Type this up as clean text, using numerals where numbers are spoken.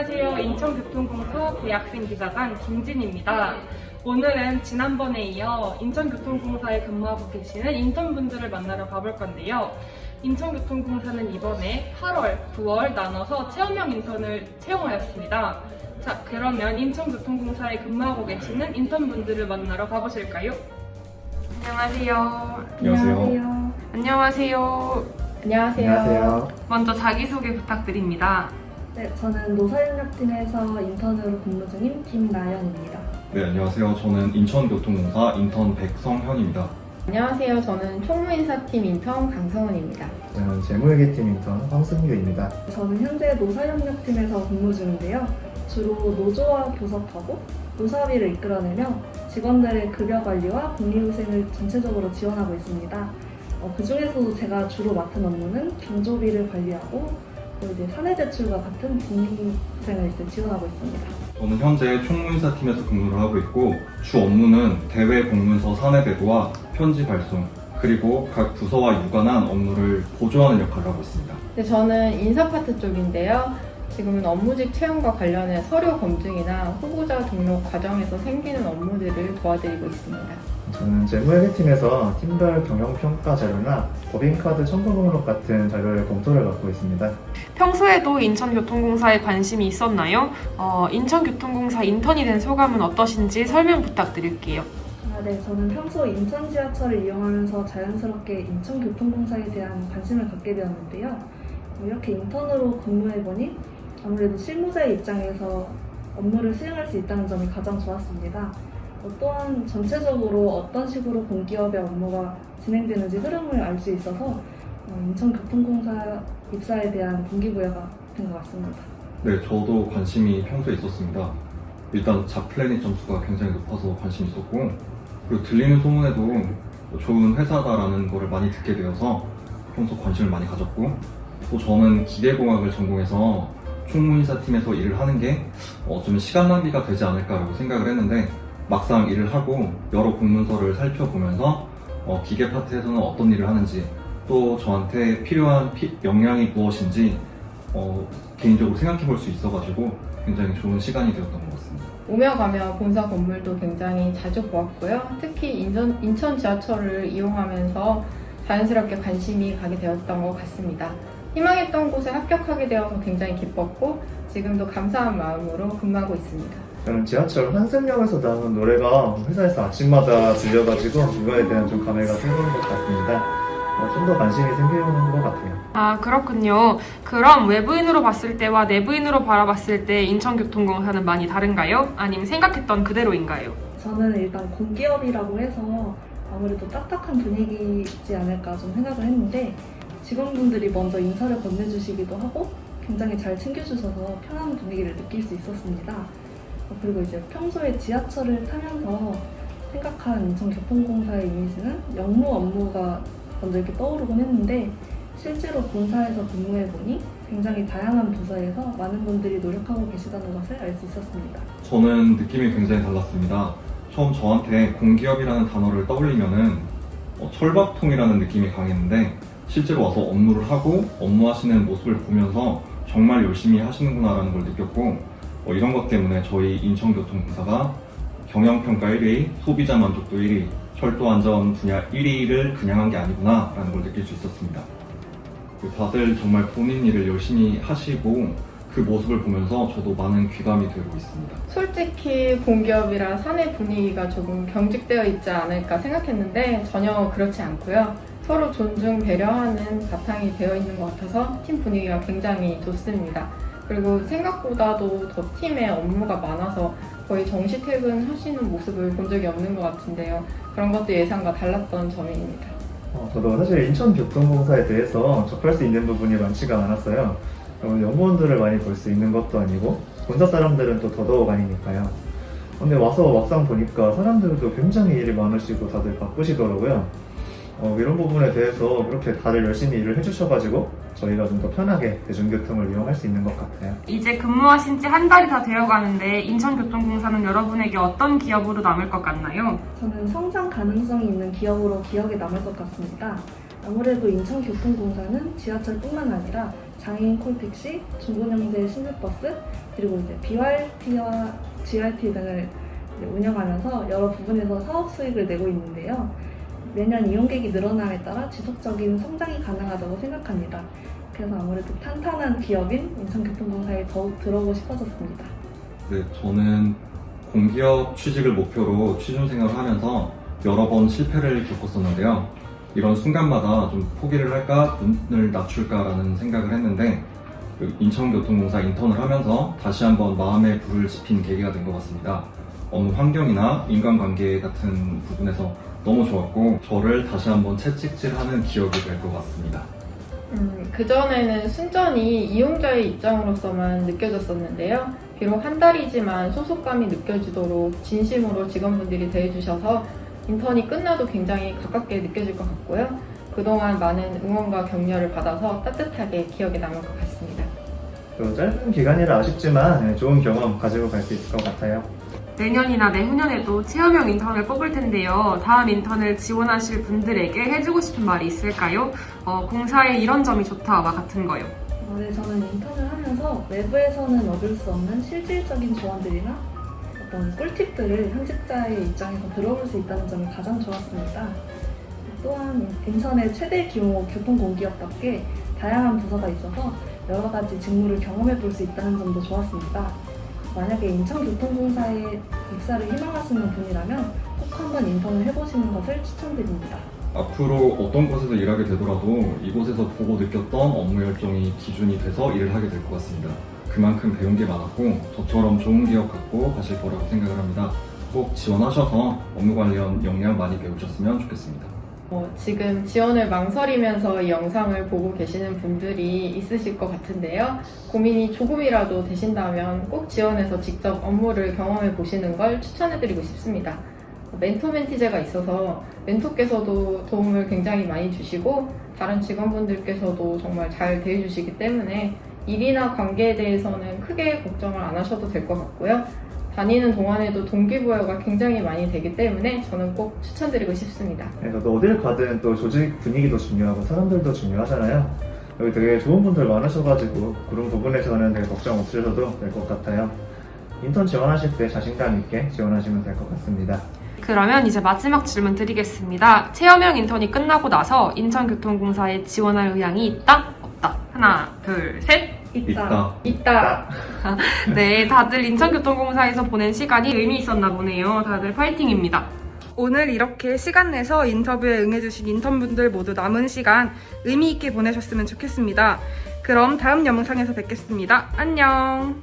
안녕하세요. 인천교통공사 대학생 기자단 김진입니다. 오늘은 지난번에 이어 인천교통공사에 근무하고 계시는 인턴분들을 만나러 가볼 건데요. 인천교통공사는 이번에 8월, 9월 나눠서 체험형 인턴을 채용하였습니다. 자, 그러면 인천교통공사에 근무하고 계시는 인턴분들을 만나러 가보실까요? 안녕하세요. 안녕하세요. 안녕하세요. 안녕하세요. 먼저 자기소개 부탁드립니다. 네, 저는 노사협력팀에서 인턴으로 근무 중인 김나연입니다. 네, 안녕하세요. 저는 인천교통공사 인턴 백성현입니다. 안녕하세요. 저는 총무인사팀 인턴 강성은입니다. 저는 재무회계팀 인턴 황승규입니다. 저는 현재 노사협력팀에서 근무 중인데요. 주로 노조와 교섭하고 노사비를 이끌어내며 직원들의 급여 관리와 복리후생을 전체적으로 지원하고 있습니다. 그 중에서도 제가 주로 맡은 업무는 경조비를 관리하고 또 이제 사내대출과 같은 복리후생을 이제 지원하고 있습니다. 저는 현재 총무인사팀에서 근무를 하고 있고 주 업무는 대외 공문서 사내 배부와 편지 발송 그리고 각 부서와 유관한 업무를 보조하는 역할을 하고 있습니다. 네, 저는 인사 파트 쪽인데요. 지금은 업무직 채용과 관련해 서류 검증이나 후보자 등록 과정에서 생기는 업무들을 도와드리고 있습니다. 저는 재무회계팀에서 팀별 경영평가 자료나 법인카드 첨부 목록 같은 자료의 검토를 맡고 있습니다. 평소에도 인천교통공사에 관심이 있었나요? 인천교통공사 인턴이 된 소감은 어떠신지 설명 부탁드릴게요. 네, 저는 평소 인천 지하철을 이용하면서 자연스럽게 인천교통공사에 대한 관심을 갖게 되었는데요. 이렇게 인턴으로 근무해보니 아무래도 실무자의 입장에서 업무를 수행할 수 있다는 점이 가장 좋았습니다. 또한 전체적으로 어떤 식으로 공기업의 업무가 진행되는지 흐름을 알 수 있어서 인천교통공사 입사에 대한 동기부여가 된 것 같습니다. 네, 저도 관심이 평소에 있었습니다. 일단 잡플래닛 점수가 굉장히 높아서 관심이 있었고 그리고 들리는 소문에도 좋은 회사다라는 거를 많이 듣게 되어서 평소 관심을 많이 가졌고 또 저는 기계공학을 전공해서 총무인사팀에서 일을 하는 게 좀 시간 낭비가 되지 않을까라고 생각을 했는데 막상 일을 하고 여러 공문서를 살펴보면서 기계 파트에서는 어떤 일을 하는지 또 저한테 필요한 역량이 무엇인지 개인적으로 생각해 볼 수 있어가지고 굉장히 좋은 시간이 되었던 것 같습니다. 오며 가며 본사 건물도 굉장히 자주 보았고요. 특히 인천 지하철을 이용하면서 자연스럽게 관심이 가게 되었던 것 같습니다. 희망했던 곳에 합격하게 되어서 굉장히 기뻤고 지금도 감사한 마음으로 근무하고 있습니다. 저는 지하철 환승역에서 나오는 노래가 회사에서 아침마다 들려가지고 그거에 대한 좀 감회가 새로운 것 같습니다. 좀 더 관심이 생기는 것 같아요. 아, 그렇군요. 그럼 외부인으로 봤을 때와 내부인으로 바라봤을 때 인천교통공사는 많이 다른가요? 아니면 생각했던 그대로인가요? 저는 일단 공기업이라고 해서 아무래도 딱딱한 분위기이지 않을까 좀 생각을 했는데 직원분들이 먼저 인사를 건네주시기도 하고 굉장히 잘 챙겨주셔서 편한 분위기를 느낄 수 있었습니다. 그리고 이제 평소에 지하철을 타면서 생각한 인천교통공사의 이미지는 역무 업무가 먼저 이렇게 떠오르곤 했는데 실제로 본사에서 근무해보니 굉장히 다양한 부서에서 많은 분들이 노력하고 계시다는 것을 알 수 있었습니다. 저는 느낌이 굉장히 달랐습니다. 처음 저한테 공기업이라는 단어를 떠올리면은 철밥통이라는 느낌이 강했는데 실제로 와서 업무를 하고 업무하시는 모습을 보면서 정말 열심히 하시는구나라는 걸 느꼈고 이런 것 때문에 저희 인천교통공사가 경영평가 1위, 소비자 만족도 1위, 철도안전 분야 1위를 그냥 한 게 아니구나라는 걸 느낄 수 있었습니다. 다들 정말 본인 일을 열심히 하시고 그 모습을 보면서 저도 많은 귀감이 되고 있습니다. 솔직히 공기업이라 사내 분위기가 조금 경직되어 있지 않을까 생각했는데 전혀 그렇지 않고요. 서로 존중, 배려하는 바탕이 되어 있는 것 같아서 팀 분위기가 굉장히 좋습니다. 그리고 생각보다도 더 팀에 업무가 많아서 거의 정시 퇴근하시는 모습을 본 적이 없는 것 같은데요. 그런 것도 예상과 달랐던 점입니다. 저도 사실 인천교통공사에 대해서 접할 수 있는 부분이 많지가 않았어요. 연구원들을 많이 볼 수 있는 것도 아니고 본사 사람들은 또 더더욱 아니니까요. 근데 와서 막상 보니까 사람들도 굉장히 일이 많으시고 다들 바쁘시더라고요. 이런 부분에 대해서 이렇게 다들 열심히 일을 해주셔가지고 저희가 좀 더 편하게 대중교통을 이용할 수 있는 것 같아요. 이제 근무하신 지 한 달이 다 되어가는데 인천교통공사는 여러분에게 어떤 기업으로 남을 것 같나요? 저는 성장 가능성이 있는 기업으로 기억에 남을 것 같습니다. 아무래도 인천교통공사는 지하철뿐만 아니라 장애인 콜택시, 중고형제 신세버스, 그리고 이제 BRT와 GRT 등을 이제 운영하면서 여러 부분에서 사업 수익을 내고 있는데요. 매년 이용객이 늘어남에 따라 지속적인 성장이 가능하다고 생각합니다. 그래서 아무래도 탄탄한 기업인 인천교통공사에 더욱 들어오고 싶어졌습니다. 네, 저는 공기업 취직을 목표로 취준생활을 하면서 여러 번 실패를 겪었었는데요. 이런 순간마다 좀 포기를 할까, 눈을 낮출까라는 생각을 했는데 인천교통공사 인턴을 하면서 다시 한번 마음의 불을 지핀 계기가 된 것 같습니다. 업무 환경이나 인간관계 같은 부분에서 너무 좋았고 저를 다시 한번 채찍질하는 기억이 될 것 같습니다. 그전에는 순전히 이용자의 입장으로서만 느껴졌었는데요. 비록 한 달이지만 소속감이 느껴지도록 진심으로 직원분들이 대해주셔서 인턴이 끝나도 굉장히 가깝게 느껴질 것 같고요. 그동안 많은 응원과 격려를 받아서 따뜻하게 기억에 남을 것 같습니다. 또 짧은 기간이라 아쉽지만 좋은 경험 가지고 갈 수 있을 것 같아요. 내년이나 내후년에도 체험형 인턴을 뽑을 텐데요. 다음 인턴을 지원하실 분들에게 해주고 싶은 말이 있을까요? 공사의 이런 점이 좋다와 같은 거요. 네, 저는 인턴을 하면서 외부에서는 얻을 수 없는 실질적인 조언들이나 어떤 꿀팁들을 현직자의 입장에서 들어볼 수 있다는 점이 가장 좋았습니다. 또한 인천의 최대 규모 교통공기업답게 다양한 부서가 있어서 여러 가지 직무를 경험해 볼 수 있다는 점도 좋았습니다. 만약에 인천교통공사에 입사를 희망하시는 분이라면 꼭 한번 인턴을 해보시는 것을 추천드립니다. 앞으로 어떤 곳에서 일하게 되더라도 이곳에서 보고 느꼈던 업무 열정이 기준이 돼서 일을 하게 될 것 같습니다. 그만큼 배운 게 많았고 저처럼 좋은 기업 갖고 가실 거라고 생각을 합니다. 꼭 지원하셔서 업무 관련 역량 많이 배우셨으면 좋겠습니다. 지금 지원을 망설이면서 이 영상을 보고 계시는 분들이 있으실 것 같은데요. 고민이 조금이라도 되신다면 꼭 지원해서 직접 업무를 경험해 보시는 걸 추천해드리고 싶습니다. 멘토 멘티제가 있어서 멘토께서도 도움을 굉장히 많이 주시고 다른 직원분들께서도 정말 잘 대해주시기 때문에 일이나 관계에 대해서는 크게 걱정을 안 하셔도 될 것 같고요. 다니는 동안에도 동기부여가 굉장히 많이 되기 때문에 저는 꼭 추천드리고 싶습니다. 네, 저도 어딜 가든 또 조직 분위기도 중요하고 사람들도 중요하잖아요. 여기 되게 좋은 분들 많으셔가지고 그런 부분에서는 되게 걱정 없으셔도 될 것 같아요. 인턴 지원하실 때 자신감 있게 지원하시면 될 것 같습니다. 그러면 이제 마지막 질문 드리겠습니다. 체험형 인턴이 끝나고 나서 인천교통공사에 지원할 의향이 있다? 없다? 하나, 둘, 셋! 있다. 네, 다들 인천교통공사에서 보낸 시간이 의미 있었나 보네요. 다들 파이팅입니다. 오늘 이렇게 시간 내서 인터뷰에 응해주신 인턴분들 모두 남은 시간 의미 있게 보내셨으면 좋겠습니다. 그럼 다음 영상에서 뵙겠습니다. 안녕!